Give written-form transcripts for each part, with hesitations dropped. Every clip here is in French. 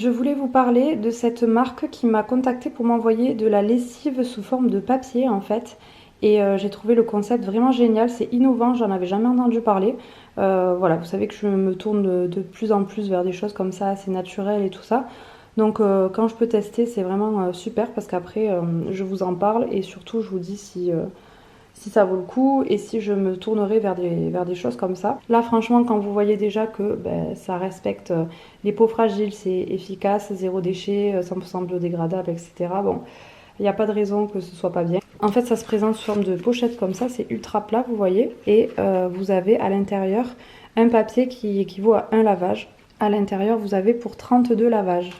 Je voulais vous parler de cette marque qui m'a contactée pour m'envoyer de la lessive sous forme de papier en fait. Et j'ai trouvé le concept vraiment génial, c'est innovant, j'en avais jamais entendu parler. Voilà, vous savez que je me tourne de plus en plus vers des choses comme ça, assez naturelles et tout ça. Donc quand je peux tester, c'est vraiment super parce qu'après je vous en parle et surtout je vous dis si ça vaut le coup et si je me tournerai vers des choses comme ça. Là franchement quand vous voyez déjà que ça respecte les peaux fragiles, c'est efficace, zéro déchet, 100% biodégradable, etc. Bon, il n'y a pas de raison que ce soit pas bien. En fait ça se présente sous forme de pochette comme ça, c'est ultra plat vous voyez. Et vous avez à l'intérieur un papier qui équivaut à un lavage. À l'intérieur vous avez pour 32 lavages.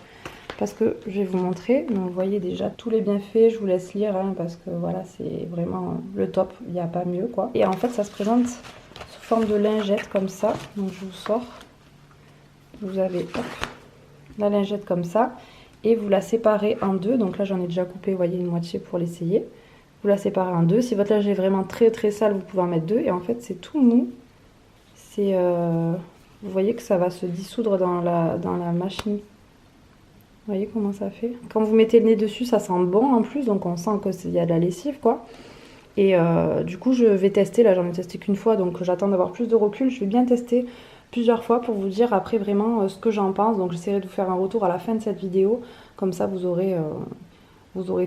Parce que je vais vous montrer, donc vous voyez déjà tous les bienfaits, je vous laisse lire parce que voilà c'est vraiment le top, il n'y a pas mieux quoi. Et en fait ça se présente sous forme de lingette comme ça, donc je vous sors, vous avez hop, la lingette comme ça et vous la séparez en deux, donc là j'en ai déjà coupé, vous voyez une moitié pour l'essayer. Vous la séparez en deux, si votre linge est vraiment très très sale vous pouvez en mettre deux et en fait c'est tout mou, c'est vous voyez que ça va se dissoudre dans la machine. Vous voyez comment ça fait? Quand vous mettez le nez dessus, ça sent bon en plus, donc on sent qu'il y a de la lessive quoi. Et du coup, je vais tester, là j'en ai testé qu'une fois, donc j'attends d'avoir plus de recul. Je vais bien tester plusieurs fois pour vous dire après vraiment ce que j'en pense. Donc j'essaierai de vous faire un retour à la fin de cette vidéo, comme ça vous aurez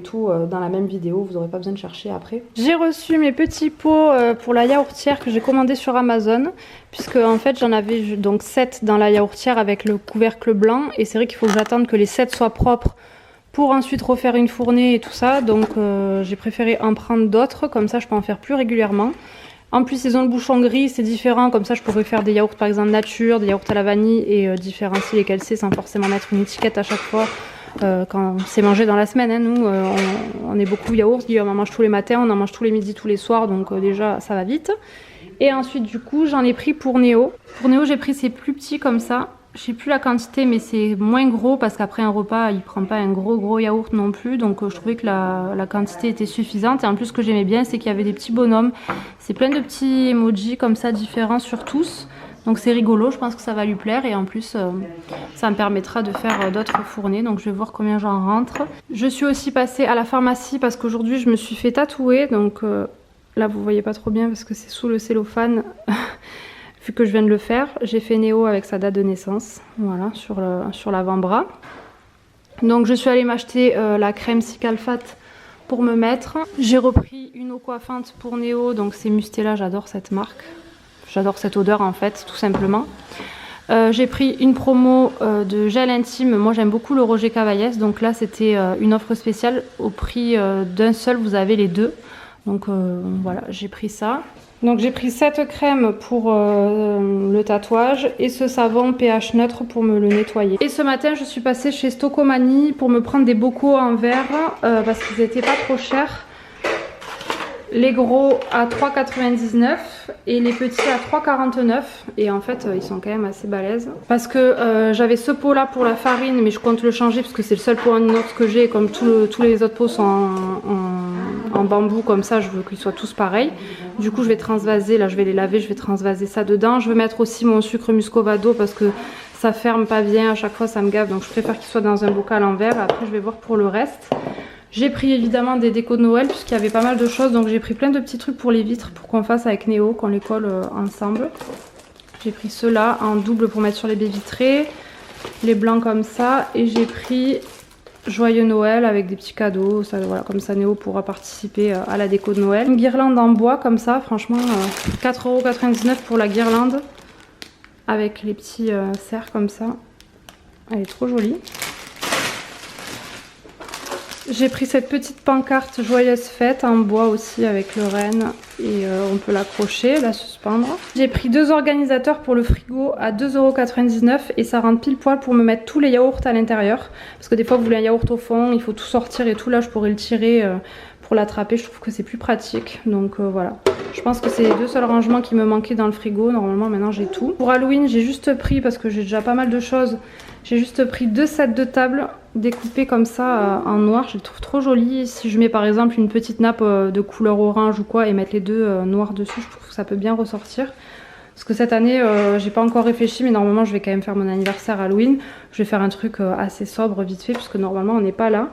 tout dans la même vidéo, vous n'aurez pas besoin de chercher après. J'ai reçu mes petits pots pour la yaourtière que j'ai commandé sur Amazon, puisque en fait j'en avais donc 7 dans la yaourtière avec le couvercle blanc, et c'est vrai qu'il faut que j'attende que les 7 soient propres pour ensuite refaire une fournée et tout ça, donc j'ai préféré en prendre d'autres, comme ça je peux en faire plus régulièrement. En plus ils ont le bouchon gris, c'est différent, comme ça je pourrais faire des yaourts par exemple nature, des yaourts à la vanille et différencier lesquels c'est sans forcément mettre une étiquette à chaque fois. Quand c'est mangé dans la semaine, hein, nous on est beaucoup yaourt, on en mange tous les matins, on en mange tous les midis, tous les soirs, donc déjà ça va vite. Et ensuite du coup j'en ai pris pour Néo. Pour Néo j'ai pris ces plus petits comme ça, je sais plus la quantité mais c'est moins gros parce qu'après un repas il prend pas un gros yaourt non plus, donc je trouvais que la quantité était suffisante. Et en plus ce que j'aimais bien c'est qu'il y avait des petits bonhommes, c'est plein de petits emojis comme ça différents sur tous. Donc c'est rigolo, je pense que ça va lui plaire et en plus ça me permettra de faire d'autres fournées, donc je vais voir combien j'en rentre. Je suis aussi passée à la pharmacie parce qu'aujourd'hui je me suis fait tatouer, donc là vous voyez pas trop bien parce que c'est sous le cellophane vu que je viens de le faire. J'ai fait Néo avec sa date de naissance, voilà, sur l'avant-bras. Donc je suis allée m'acheter la crème Cicalfate pour me mettre. J'ai repris une eau coiffante pour Néo, donc c'est Mustela, j'adore cette marque. J'adore cette odeur en fait, tout simplement. J'ai pris une promo de gel intime. Moi j'aime beaucoup le Roger Cavaillès. Donc là c'était une offre spéciale. Au prix d'un seul, vous avez les deux. Donc voilà, j'ai pris ça. Donc j'ai pris cette crème pour le tatouage et ce savon pH neutre pour me le nettoyer. Et ce matin je suis passée chez Stocomanie pour me prendre des bocaux en verre parce qu'ils n'étaient pas trop chers. Les gros à 3,99 et les petits à 3,49 et en fait ils sont quand même assez balèzes parce que j'avais ce pot là pour la farine mais je compte le changer parce que c'est le seul pot en inox que j'ai, comme tous les autres pots sont en bambou comme ça, je veux qu'ils soient tous pareils. Du coup je vais transvaser, là je vais les laver, je vais transvaser ça dedans. Je vais mettre aussi mon sucre muscovado parce que ça ferme pas bien, à chaque fois ça me gave, donc je préfère qu'il soit dans un bocal en verre. Après je vais voir pour le reste. J'ai pris évidemment des décos de Noël puisqu'il y avait pas mal de choses, donc j'ai pris plein de petits trucs pour les vitres pour qu'on fasse avec Néo, qu'on les colle ensemble. J'ai pris ceux-là en double pour mettre sur les baies vitrées, les blancs comme ça, et j'ai pris Joyeux Noël avec des petits cadeaux, ça, voilà, comme ça Néo pourra participer à la déco de Noël. Une guirlande en bois comme ça, franchement 4,99 € pour la guirlande avec les petits cerfs comme ça, elle est trop jolie. J'ai pris cette petite pancarte Joyeuse Fête en bois aussi avec le renne et on peut l'accrocher, la suspendre. J'ai pris 2 organisateurs pour le frigo à 2,99 € et ça rentre pile poil pour me mettre tous les yaourts à l'intérieur. Parce que des fois vous voulez un yaourt au fond, il faut tout sortir et tout, là je pourrais le tirer pour l'attraper, je trouve que c'est plus pratique. Donc voilà, je pense que c'est les 2 seuls rangements qui me manquaient dans le frigo, normalement maintenant j'ai tout. Pour Halloween j'ai juste pris, parce que j'ai déjà pas mal de choses, j'ai juste pris 2 sets de table découpés comme ça en noir, je les trouve trop jolis. Si je mets par exemple une petite nappe de couleur orange ou quoi et mettre les deux noirs dessus, je trouve que ça peut bien ressortir. Parce que cette année, j'ai pas encore réfléchi, mais normalement je vais quand même faire mon anniversaire Halloween. Je vais faire un truc assez sobre vite fait, puisque normalement on n'est pas là.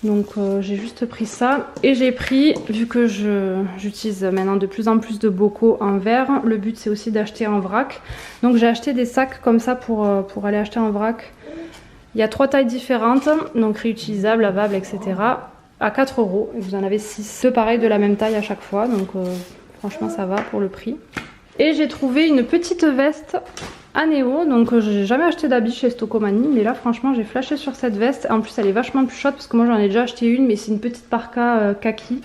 Donc j'ai juste pris ça. Et j'ai pris, vu que j'utilise maintenant de plus en plus de bocaux en verre, le but c'est aussi d'acheter en vrac. Donc j'ai acheté des sacs comme ça pour aller acheter en vrac. Il y a 3 tailles différentes, donc réutilisables, lavables, etc. à 4 €. Et vous en avez 6. Deux pareils de la même taille à chaque fois, donc franchement ça va pour le prix. Et j'ai trouvé une petite veste à Néo, donc j'ai jamais acheté d'habits chez Stocomanie, mais là franchement j'ai flashé sur cette veste. En plus elle est vachement plus chaude parce que moi j'en ai déjà acheté une, mais c'est une petite parka kaki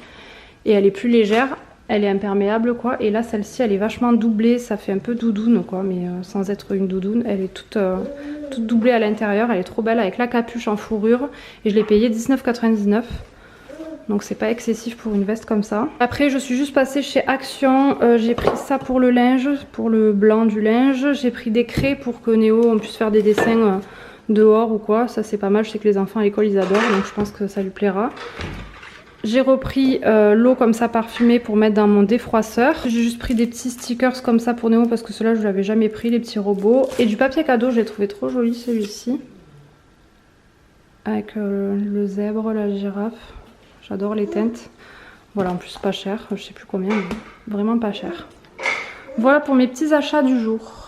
et elle est plus légère, elle est imperméable quoi. Et là celle-ci elle est vachement doublée, ça fait un peu doudoune quoi, mais sans être une doudoune, elle est toute doublée à l'intérieur, elle est trop belle avec la capuche en fourrure et je l'ai payée 19,99 €. Donc c'est pas excessif pour une veste comme ça. Après je suis juste passée chez Action, j'ai pris ça pour le linge, pour le blanc du linge. J'ai pris des craies pour que Néo on puisse faire des dessins dehors ou quoi. Ça c'est pas mal, je sais que les enfants à l'école ils adorent, donc je pense que ça lui plaira. J'ai repris l'eau comme ça parfumée pour mettre dans mon défroisseur. J'ai juste pris des petits stickers comme ça pour Néo parce que ceux-là je l'avais jamais pris, les petits robots. Et du papier cadeau, je l'ai trouvé trop joli celui-ci. Avec le zèbre, la girafe. J'adore les teintes. Voilà, en plus pas cher, je sais plus combien, mais vraiment pas cher. Voilà pour mes petits achats du jour.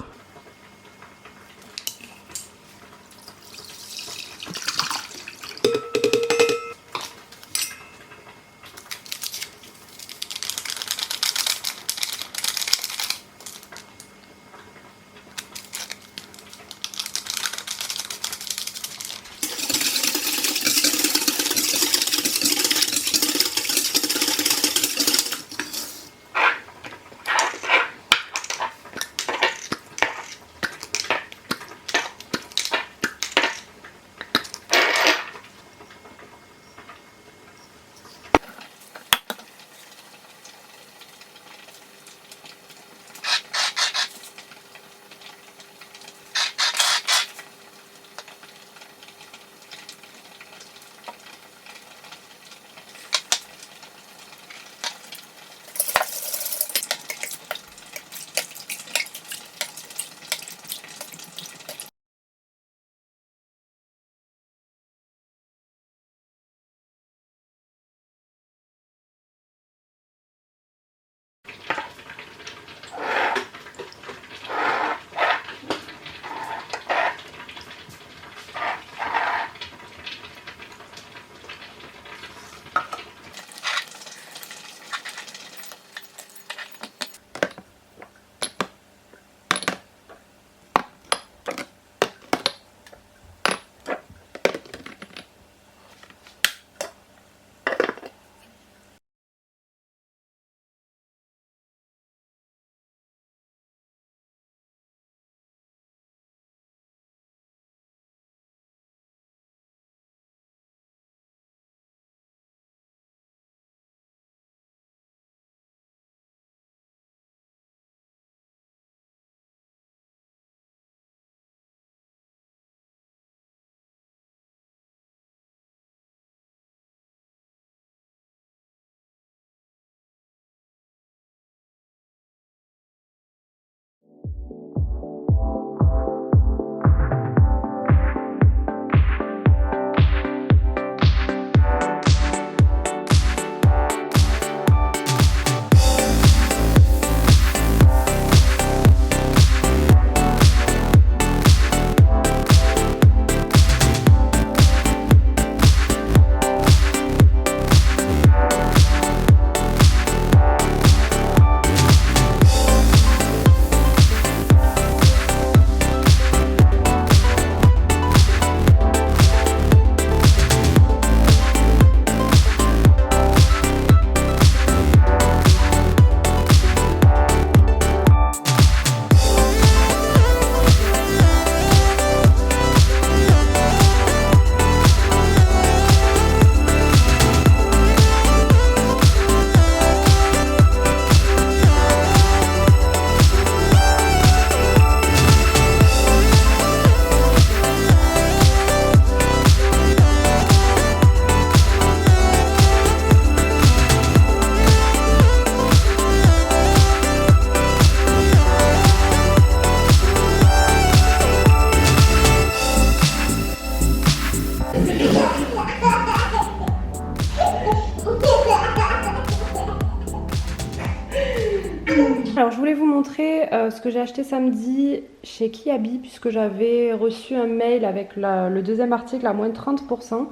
montrer ce que j'ai acheté samedi chez Kiabi, puisque j'avais reçu un mail avec le deuxième article à moins de 30%.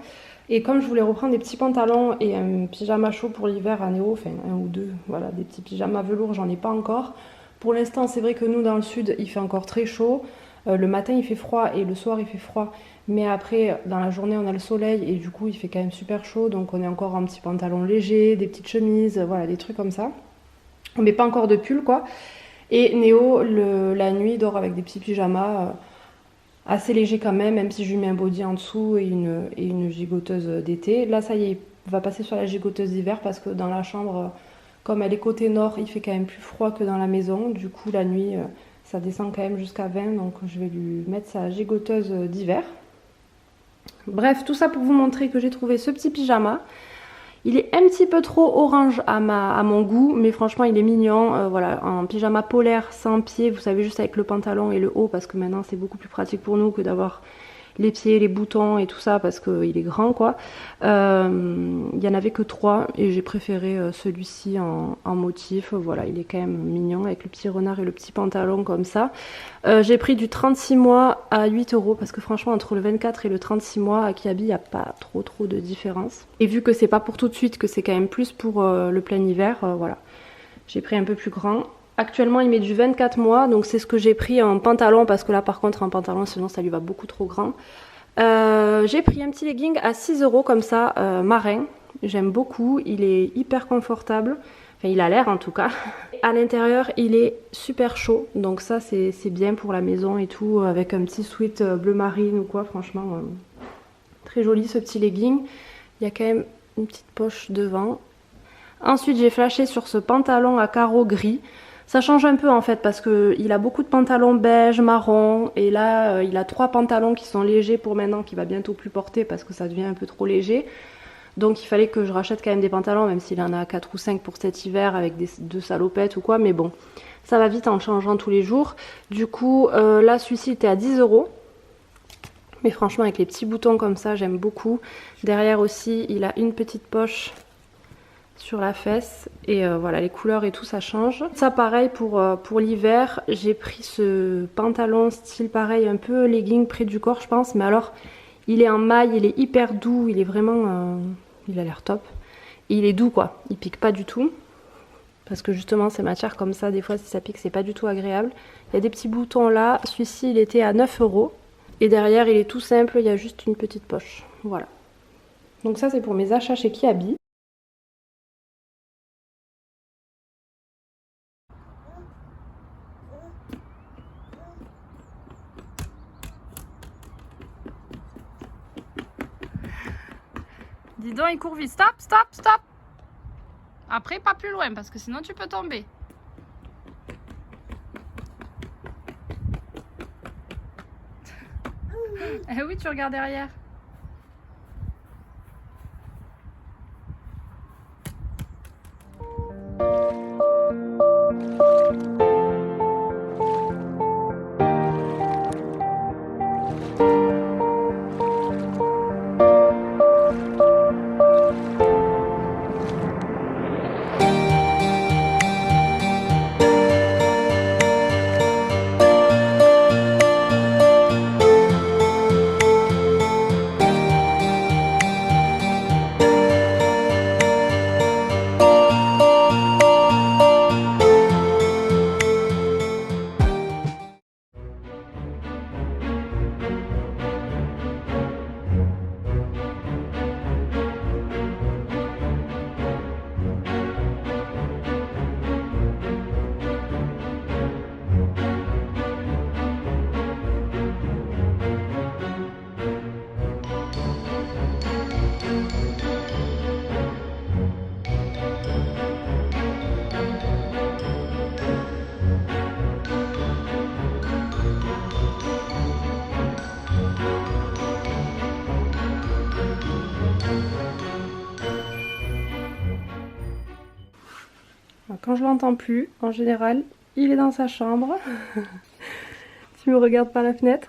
Et comme je voulais reprendre des petits pantalons et un pyjama chaud pour l'hiver à Néo, enfin un ou deux, voilà, des petits pyjamas velours, j'en ai pas encore. Pour l'instant, c'est vrai que nous, dans le sud, il fait encore très chaud. Le matin, il fait froid et le soir, il fait froid. Mais après, dans la journée, on a le soleil et du coup, il fait quand même super chaud. Donc, on est encore en petits pantalons légers, des petites chemises, voilà, des trucs comme ça. On met pas encore de pull, quoi. Et Néo, la nuit, dort avec des petits pyjamas assez légers quand même si je lui mets un body en dessous et une gigoteuse d'été. Là, ça y est, il va passer sur la gigoteuse d'hiver parce que dans la chambre, comme elle est côté nord, il fait quand même plus froid que dans la maison. Du coup, la nuit, ça descend quand même jusqu'à 20, donc je vais lui mettre sa gigoteuse d'hiver. Bref, tout ça pour vous montrer que j'ai trouvé ce petit pyjama. Il est un petit peu trop orange à mon goût, mais franchement il est mignon. Voilà, un pyjama polaire sans pieds, vous savez, juste avec le pantalon et le haut, parce que maintenant c'est beaucoup plus pratique pour nous que d'avoir les pieds, les boutons et tout ça, parce qu'il est grand, quoi. Il y en avait que 3 et j'ai préféré celui-ci en motif. Voilà, il est quand même mignon avec le petit renard et le petit pantalon comme ça. J'ai pris du 36 mois à 8 € parce que franchement entre le 24 et le 36 mois à Kiabi il n'y a pas trop de différence. Et vu que c'est pas pour tout de suite, que c'est quand même plus pour le plein hiver, voilà, j'ai pris un peu plus grand. Actuellement il met du 24 mois, donc c'est ce que j'ai pris en pantalon, parce que là par contre en pantalon sinon ça lui va beaucoup trop grand. J'ai pris un petit legging à 6 € comme ça, marin. J'aime beaucoup, il est hyper confortable. Enfin, il a l'air en tout cas. À l'intérieur, il est super chaud. Donc ça, c'est bien pour la maison et tout. Avec un petit sweat bleu marine ou quoi. Franchement, très joli ce petit legging. Il y a quand même une petite poche devant. Ensuite, j'ai flashé sur ce pantalon à carreaux gris. Ça change un peu en fait parce qu'il a beaucoup de pantalons beige, marron. Et là, il a 3 pantalons qui sont légers pour maintenant, qu'il va bientôt plus porter parce que ça devient un peu trop léger. Donc il fallait que je rachète quand même des pantalons, même s'il en a 4 ou 5 pour cet hiver avec deux salopettes ou quoi. Mais bon, ça va vite en changeant tous les jours. Du coup, là, celui-ci était à 10 €. Mais franchement, avec les petits boutons comme ça, j'aime beaucoup. Derrière aussi, il a une petite poche sur la fesse. Et voilà, les couleurs et tout, ça change. Ça, pareil, pour l'hiver, j'ai pris ce pantalon style pareil, un peu legging près du corps, je pense. Mais alors, il est en maille, il est hyper doux, il est vraiment... il a l'air top. Et il est doux, quoi. Il pique pas du tout. Parce que justement, ces matières comme ça, des fois, si ça pique, c'est pas du tout agréable. Il y a des petits boutons là. Celui-ci, il était à 9 €. Et derrière, il est tout simple, il y a juste une petite poche. Voilà. Donc ça, c'est pour mes achats chez Kiabi. Dis donc, il court vite. Stop, stop, stop. Après, pas plus loin, parce que sinon tu peux tomber. Eh oui, tu regardes derrière. Quand je l'entends plus, en général, il est dans sa chambre. Tu me regardes par la fenêtre.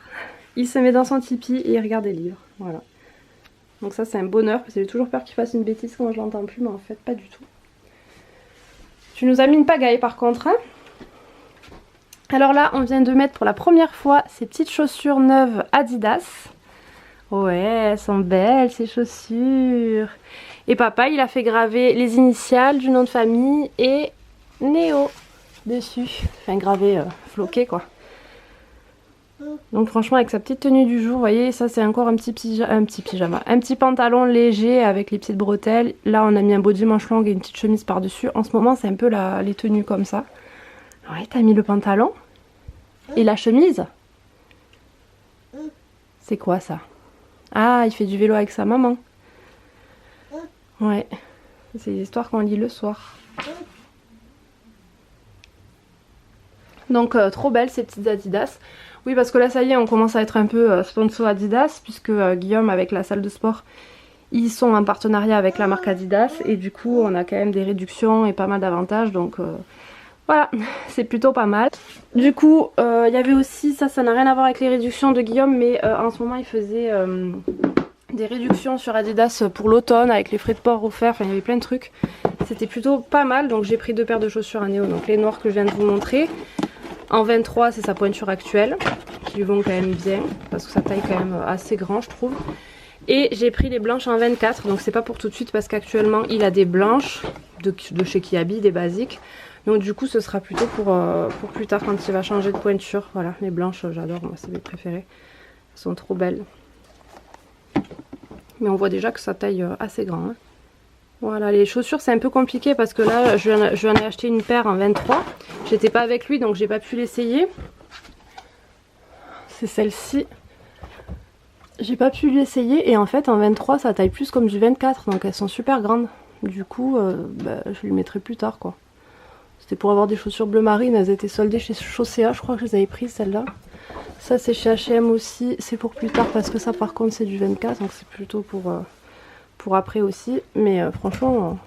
Il se met dans son tipi et il regarde des livres. Voilà. Donc ça, c'est un bonheur parce que j'ai toujours peur qu'il fasse une bêtise quand je l'entends plus, mais en fait, pas du tout. Tu nous as mis une pagaille par contre, hein. Alors là, on vient de mettre pour la première fois ces petites chaussures neuves Adidas. Ouais, elles sont belles ces chaussures. Et papa, il a fait graver les initiales du nom de famille et Néo dessus. Enfin, gravé, floqué quoi. Donc franchement, avec sa petite tenue du jour, vous voyez, ça c'est encore un petit pyjama. Un petit pantalon léger avec les petites bretelles. Là, on a mis un body manche longue et une petite chemise par-dessus. En ce moment, c'est un peu les tenues comme ça. Ouais, t'as mis le pantalon et la chemise. C'est quoi ça? Ah, il fait du vélo avec sa maman. Ouais, c'est l'histoire qu'on lit le soir. Donc trop belles ces petites Adidas. Oui, parce que là ça y est, on commence à être un peu sponsor Adidas, puisque Guillaume avec la salle de sport, ils sont en partenariat avec la marque Adidas et du coup on a quand même des réductions et pas mal d'avantages, donc voilà, c'est plutôt pas mal. Du coup, il y avait aussi, ça n'a rien à voir avec les réductions de Guillaume, mais en ce moment il faisait des réductions sur Adidas pour l'automne avec les frais de port offerts, enfin il y avait plein de trucs. C'était plutôt pas mal, donc j'ai pris 2 paires de chaussures à Néo, donc les noires que je viens de vous montrer. En 23, c'est sa pointure actuelle, qui lui vont quand même bien, parce que sa taille est quand même assez grand, je trouve. Et j'ai pris les blanches en 24, donc c'est pas pour tout de suite, parce qu'actuellement, il a des blanches de chez Kiabi, des basiques. Donc du coup, ce sera plutôt pour plus tard, quand il va changer de pointure. Voilà, les blanches, j'adore, moi, c'est mes préférées. Elles sont trop belles. Mais on voit déjà que sa taille assez grand, hein. Voilà, les chaussures c'est un peu compliqué parce que là je lui en ai acheté une paire en 23. J'étais pas avec lui donc j'ai pas pu l'essayer. C'est celle-ci. J'ai pas pu l'essayer et en fait en 23 ça taille plus comme du 24, donc elles sont super grandes. Du coup je lui mettrai plus tard quoi. C'était pour avoir des chaussures bleu marine, elles étaient soldées chez Chaussea, je crois que je les avais prises celles-là. Ça c'est chez H&M aussi, c'est pour plus tard parce que ça par contre c'est du 24, donc c'est plutôt pour après aussi, mais franchement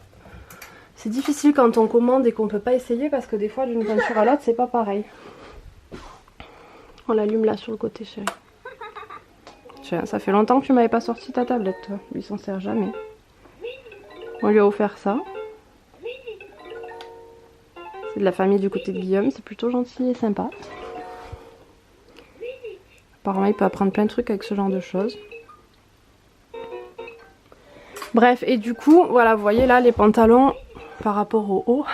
c'est difficile quand on commande et qu'on peut pas essayer parce que des fois d'une peinture à l'autre c'est pas pareil. On l'allume là sur le côté chérie. Ça fait longtemps que tu m'avais pas sorti ta tablette toi, lui s'en sert jamais. On lui a offert ça. C'est de la famille du côté de Guillaume, c'est plutôt gentil et sympa. Apparemment il peut apprendre plein de trucs avec ce genre de choses. Bref, et du coup, voilà, vous voyez là les pantalons par rapport au haut.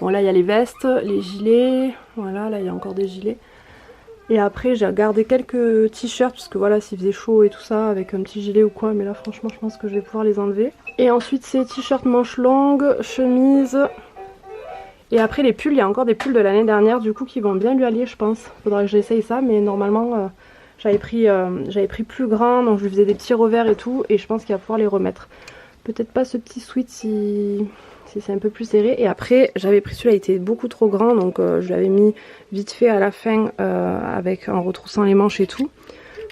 Bon là il y a les vestes, les gilets, voilà, là il y a encore des gilets. Et après j'ai gardé quelques t-shirts parce que voilà, s'il faisait chaud et tout ça, avec un petit gilet ou quoi, mais là franchement je pense que je vais pouvoir les enlever. Et ensuite ces t-shirts manches longues, chemise. Et après les pulls, il y a encore des pulls de l'année dernière du coup qui vont bien lui allier je pense. Faudra que j'essaye ça, mais normalement j'avais pris plus grand, donc je lui faisais des petits revers et tout, et je pense qu'il va pouvoir les remettre. Peut-être pas ce petit sweat si c'est un peu plus serré. Et après j'avais pris celui-là, il était beaucoup trop grand, donc je l'avais mis vite fait à la fin en retroussant les manches et tout.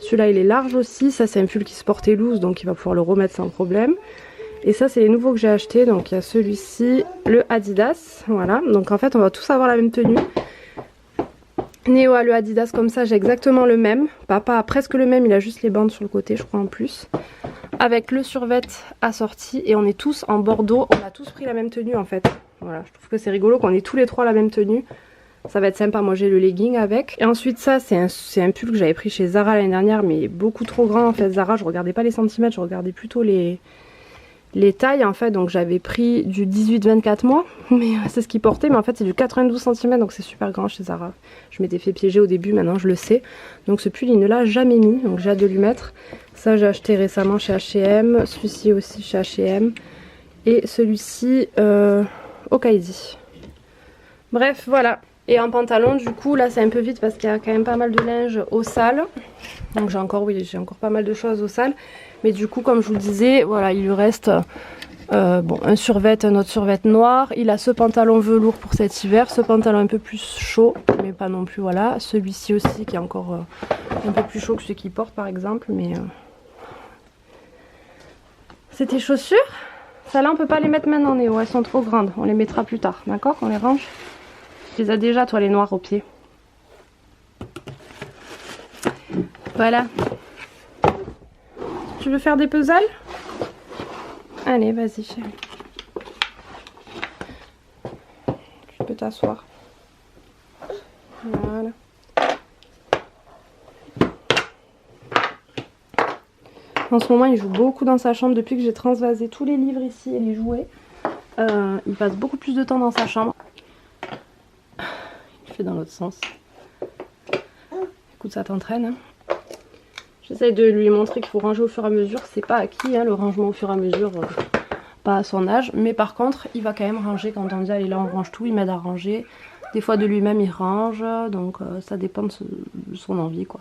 Celui-là il est large aussi, ça c'est un pull qui se portait loose, donc il va pouvoir le remettre sans problème. Et ça c'est les nouveaux que j'ai achetés, donc il y a celui-ci, le Adidas, voilà. Donc en fait on va tous avoir la même tenue. Néo a le Adidas comme ça, j'ai exactement le même. Papa a presque le même, il a juste les bandes sur le côté je crois en plus. Avec le survêt assorti et on est tous en bordeaux, on a tous pris la même tenue en fait. Voilà, je trouve que c'est rigolo qu'on ait tous les trois la même tenue. Ça va être sympa, moi j'ai le legging avec. Et ensuite ça c'est un pull que j'avais pris chez Zara l'année dernière mais beaucoup trop grand en fait. Zara je regardais pas les centimètres, je regardais plutôt les tailles en fait, donc j'avais pris du 18-24 mois, mais c'est ce qu'il portait, mais en fait c'est du 92 cm, donc c'est super grand chez Zara. Je m'étais fait piéger au début, maintenant je le sais. Donc ce pull il ne l'a jamais mis, donc j'ai hâte de lui mettre. Ça j'ai acheté récemment chez H&M, celui-ci aussi chez H&M, et celui-ci au Kaidi. Bref, voilà. Et en pantalon du coup là c'est un peu vite parce qu'il y a quand même pas mal de linge au sale. Donc j'ai encore pas mal de choses au sale. Mais du coup comme je vous le disais, voilà, il lui reste un survêt, un autre survêt noir. Il a ce pantalon velours pour cet hiver, ce pantalon un peu plus chaud, mais pas non plus, voilà. Celui-ci aussi qui est encore un peu plus chaud que celui qu'il porte par exemple. Mais c'est tes chaussures. Ça là on peut pas les mettre maintenant Néo, elles sont trop grandes. On les mettra plus tard, d'accord? On les range. Tu les as déjà toi les noirs aux pieds. Voilà. Tu veux faire des puzzles? Allez, vas-y chérie. Tu peux t'asseoir. Voilà. En ce moment, il joue beaucoup dans sa chambre. Depuis que j'ai transvasé tous les livres ici et les jouets, il passe beaucoup plus de temps dans sa chambre. Il fait dans l'autre sens. Écoute, ça t'entraîne. Hein. J'essaye de lui montrer qu'il faut ranger au fur et à mesure. C'est pas acquis, hein, le rangement au fur et à mesure, pas à son âge. Mais par contre, il va quand même ranger. Quand on dit allez là on range tout, il m'aide à ranger. Des fois de lui-même il range. Donc ça dépend de son envie quoi.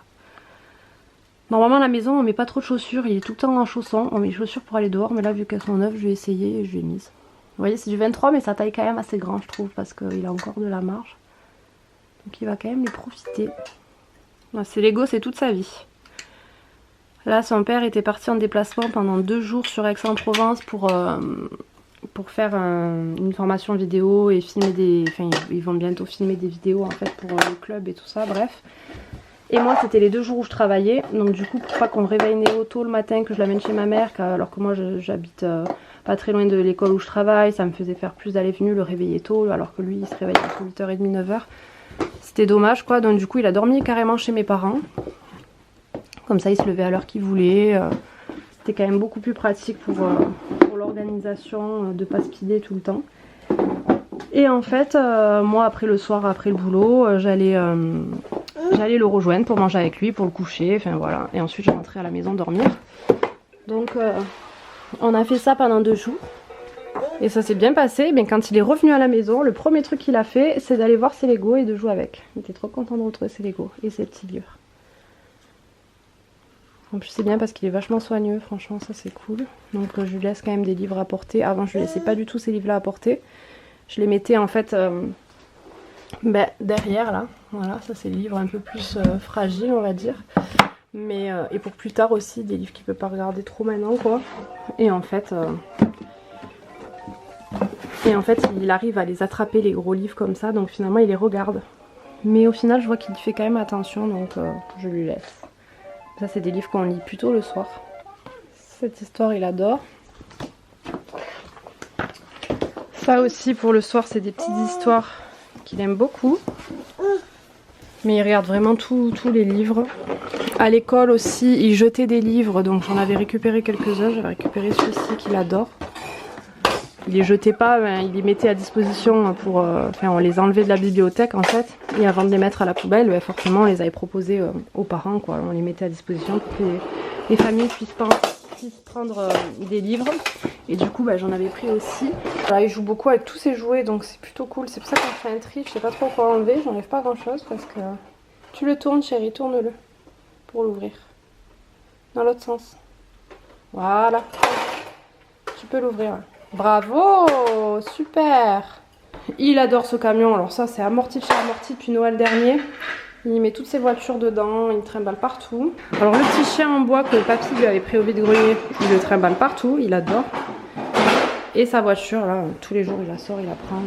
Normalement à la maison on met pas trop de chaussures, il est tout le temps en chaussons, on met les chaussures pour aller dehors, mais là vu qu'elles sont neuves je vais essayer et je l'ai mise. Vous voyez c'est du 23 mais sa taille quand même assez grand je trouve parce qu'il a encore de la marge. Donc il va quand même les profiter. Ces Lego c'est toute sa vie. Là son père était parti en déplacement pendant 2 jours sur Aix-en-Provence pour faire une formation vidéo et filmer des... Enfin ils vont bientôt filmer des vidéos en fait pour le club et tout ça, bref. Et moi c'était les 2 jours où je travaillais, donc du coup pour pas qu'on me réveille Néo tôt le matin, que je l'amène chez ma mère, alors que moi j'habite pas très loin de l'école où je travaille, ça me faisait faire plus d'aller-venue, le réveiller tôt, alors que lui il se réveille entre 8h30, 9h. C'était dommage quoi, donc du coup il a dormi carrément chez mes parents. Comme ça il se levait à l'heure qu'il voulait, c'était quand même beaucoup plus pratique pour l'organisation, de pas speeder tout le temps. Et en fait, moi après le soir, après le boulot, j'allais le rejoindre pour manger avec lui, pour le coucher, enfin voilà. Et ensuite je rentrais à la maison dormir. Donc on a fait ça pendant 2 jours. Et ça s'est bien passé. Mais quand il est revenu à la maison, le premier truc qu'il a fait, c'est d'aller voir ses Lego et de jouer avec. Il était trop content de retrouver ses Lego et ses petits livres. En plus c'est bien parce qu'il est vachement soigneux, franchement ça c'est cool. Donc je lui laisse quand même des livres à porter. Avant je lui laissais pas du tout ces livres là à porter. Je les mettais en fait derrière là, voilà, ça c'est des livres un peu plus fragiles on va dire. Mais et pour plus tard aussi, des livres qu'il peut pas regarder trop maintenant quoi. Et en fait il arrive à les attraper les gros livres comme ça, donc finalement il les regarde. Mais au final je vois qu'il fait quand même attention, donc je lui laisse. Ça c'est des livres qu'on lit plutôt le soir. Cette histoire il adore. Ça aussi pour le soir c'est des petites histoires qu'il aime beaucoup. Mais il regarde vraiment tous les livres. À l'école aussi il jetait des livres, donc j'en avais récupéré quelques-uns. J'avais récupéré celui-ci qu'il adore. Il les jetait pas, il les mettait à disposition pour... Enfin on les enlevait de la bibliothèque en fait. Et avant de les mettre à la poubelle, forcément on les avait proposés aux parents quoi. On les mettait à disposition pour que les familles puissent prendre des livres. Et du coup j'en avais pris aussi. Voilà, il joue beaucoup avec tous ses jouets donc c'est plutôt cool. C'est pour ça qu'on fait un tri, je sais pas trop quoi enlever. J'enlève pas grand chose parce que... Tu le tournes chérie, tourne-le. Pour l'ouvrir. Dans l'autre sens. Voilà. Tu peux l'ouvrir. Bravo, super. Il adore ce camion, alors ça c'est amorti de chez amorti depuis Noël dernier. Il met toutes ses voitures dedans, il trimballe partout. Alors le petit chien en bois que papy lui avait pris au vide-grenier, il le trimballe partout, il adore. Et sa voiture, là, tous les jours il la sort, il la prend.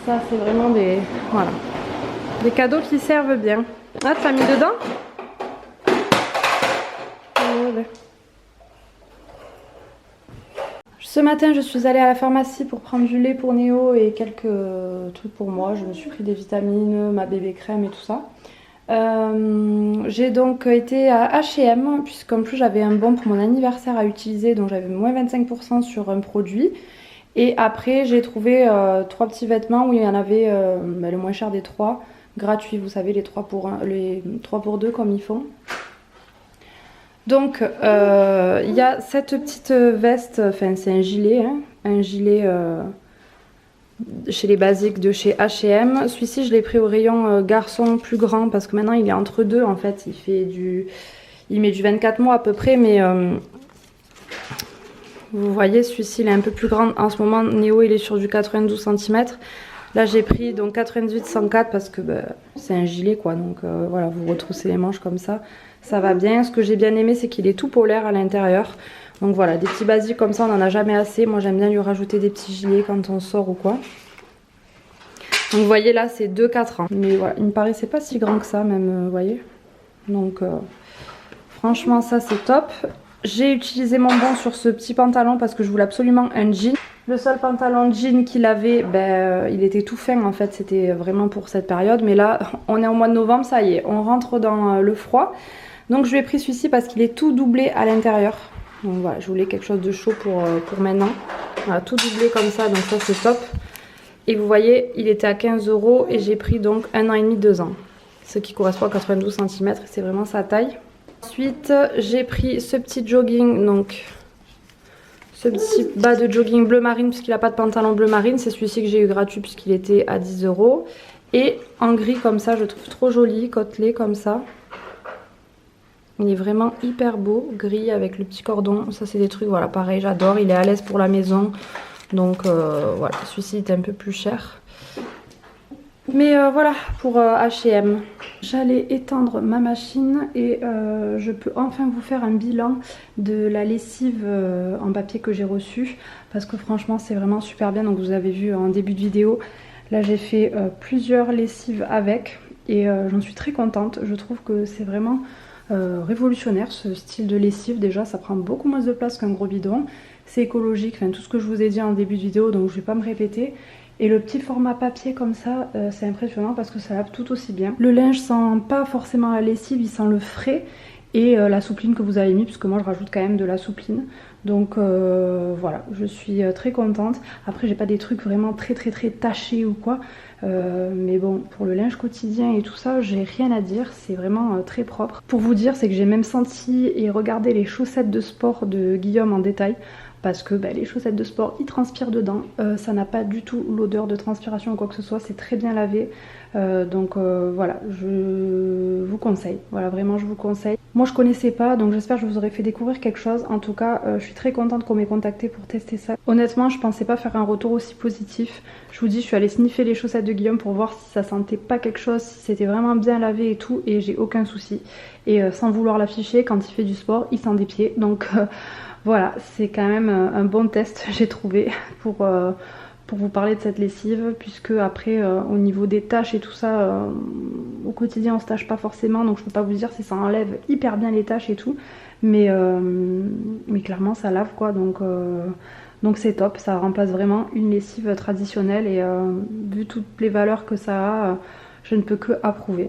Ça c'est vraiment des... Voilà. Des cadeaux qui servent bien. Ah, tu l'as mis dedans? Ouais. Ce matin, je suis allée à la pharmacie pour prendre du lait pour Néo et quelques trucs pour moi. Je me suis pris des vitamines, ma bébé crème et tout ça. J'ai donc été à H&M, puisque comme plus j'avais un bon pour mon anniversaire à utiliser, donc j'avais moins 25% sur un produit. Et après, j'ai trouvé 3 petits vêtements où il y en avait le moins cher des 3, gratuit, vous savez, les 3 pour 2 comme ils font. Donc il y a cette petite veste, enfin c'est un gilet, hein, un gilet chez les basiques de chez H&M. Celui-ci je l'ai pris au rayon garçon plus grand parce que maintenant il est entre deux en fait, il met du 24 mois à peu près, mais vous voyez celui-ci il est un peu plus grand. En ce moment Néo il est sur du 92 cm. Là j'ai pris donc 98-104 parce que c'est un gilet quoi, donc voilà, vous retroussez les manches comme ça. Ça va bien. Ce que j'ai bien aimé, c'est qu'il est tout polaire à l'intérieur. Donc voilà, des petits basiques comme ça, on n'en a jamais assez. Moi, j'aime bien lui rajouter des petits gilets quand on sort ou quoi. Donc vous voyez, là, c'est 2-4 ans. Mais voilà, il me paraissait pas si grand que ça, même, vous voyez. Donc, franchement, ça, c'est top. J'ai utilisé mon bon sur ce petit pantalon parce que je voulais absolument un jean. Le seul pantalon jean qu'il avait, il était tout fin en fait, c'était vraiment pour cette période. Mais là, on est au mois de novembre, ça y est, on rentre dans le froid. Donc je lui ai pris celui-ci parce qu'il est tout doublé à l'intérieur. Donc voilà, je voulais quelque chose de chaud pour maintenant. Voilà, tout doublé comme ça, donc ça c'est top. Et vous voyez, il était à 15 € et j'ai pris donc 1 an et demi, 2 ans. Ce qui correspond à 92 cm, c'est vraiment sa taille. Ensuite, j'ai pris ce petit jogging, donc ce petit bas de jogging bleu marine puisqu'il n'a pas de pantalon bleu marine. C'est celui-ci que j'ai eu gratuit puisqu'il était à 10 €. Et en gris comme ça, je le trouve trop joli, côtelé comme ça. Il est vraiment hyper beau, gris avec le petit cordon. Ça c'est des trucs, voilà, pareil, j'adore. Il est à l'aise pour la maison. Donc voilà, celui-ci est un peu plus cher. Mais voilà pour H&M. J'allais étendre ma machine et je peux enfin vous faire un bilan de la lessive en papier que j'ai reçue. Parce que franchement c'est vraiment super bien. Donc vous avez vu en début de vidéo, là j'ai fait plusieurs lessives avec. Et j'en suis très contente. Je trouve que c'est vraiment révolutionnaire ce style de lessive. Déjà ça prend beaucoup moins de place qu'un gros bidon. C'est écologique, enfin tout ce que je vous ai dit en début de vidéo, donc je vais pas me répéter. Et le petit format papier comme ça, c'est impressionnant parce que ça lave tout aussi bien. Le linge sent pas forcément la lessive, il sent le frais et la soupline que vous avez mis, puisque moi je rajoute quand même de la soupline. Donc voilà, je suis très contente. Après j'ai pas des trucs vraiment très tachés ou quoi. Mais bon, pour le linge quotidien et tout ça, j'ai rien à dire, c'est vraiment très propre. Pour vous dire, c'est que j'ai même senti et regardé les chaussettes de sport de Guillaume en détail. Parce que les chaussettes de sport, ils transpirent dedans. Ça n'a pas du tout l'odeur de transpiration ou quoi que ce soit. C'est très bien lavé. Donc voilà, je vous conseille. Voilà, vraiment, je vous conseille. Moi, je connaissais pas, donc j'espère que je vous aurai fait découvrir quelque chose. En tout cas, je suis très contente qu'on m'ait contacté pour tester ça. Honnêtement, je pensais pas faire un retour aussi positif. Je vous dis, je suis allée sniffer les chaussettes de Guillaume pour voir si ça sentait pas quelque chose, si c'était vraiment bien lavé et tout. Et j'ai aucun souci. Et sans vouloir l'afficher, quand il fait du sport, il sent des pieds. Donc... voilà, c'est quand même un bon test, j'ai trouvé, pour vous parler de cette lessive, puisque après, au niveau des taches et tout ça, au quotidien, on se tâche pas forcément, donc je peux pas vous dire si ça enlève hyper bien les taches et tout, mais clairement, ça lave, quoi, donc c'est top, ça remplace vraiment une lessive traditionnelle, et vu toutes les valeurs que ça a, je ne peux que approuver.